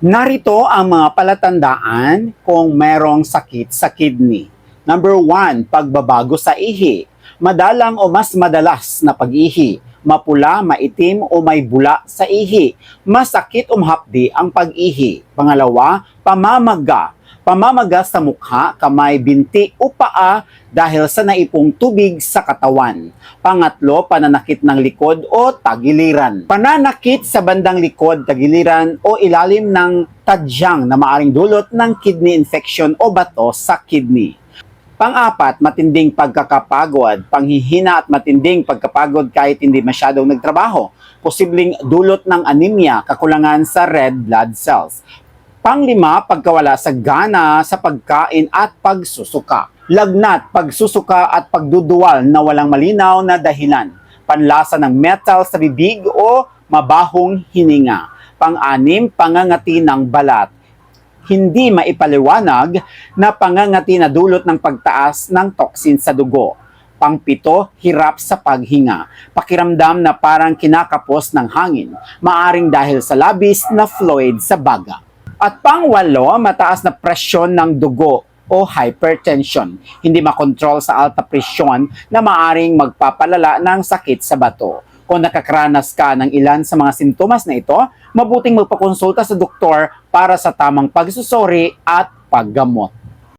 Narito ang mga palatandaan kung merong sakit sa kidney. Number 1, pagbabago sa ihi. Madalang o mas madalas na pag-ihi. Mapula, maitim o may bula sa ihi. Masakit o mahapdi ang pag-ihi. Pangalawa, pamamaga. Pamamaga sa mukha, kamay, binti o paa dahil sa naipong tubig sa katawan. Pangatlo, pananakit ng likod o tagiliran. Pananakit sa bandang likod, tagiliran o ilalim ng tadyang na maaring dulot ng kidney infection o bato sa kidney. Pang-apat, matinding pagkakapagod, panghihina at matinding pagkapagod kahit hindi masyadong nagtrabaho. Posibleng dulot ng anemia, kakulangan sa red blood cells. Panglima, pagkawala sa gana sa pagkain at pagsusuka. Lagnat, pagsusuka at pagduduwal na walang malinaw na dahilan. Panlasa ng metal sa bibig o mabahong hininga. Pang-anim, pangangati ng balat. Hindi maipaliwanag na pangangati na dulot ng pagtaas ng toxin sa dugo. Pangpito, hirap sa paghinga. Pakiramdam na parang kinakapos ng hangin. Maaring dahil sa labis na fluid sa baga. At pangwalo, mataas na presyon ng dugo o hypertension. Hindi makontrol sa alta presyon na maaring magpapalala ng sakit sa bato. Kung nakakaranas ka ng ilan sa mga sintomas na ito, mabuting magpakonsulta sa doktor para sa tamang pagsusuri at paggamot.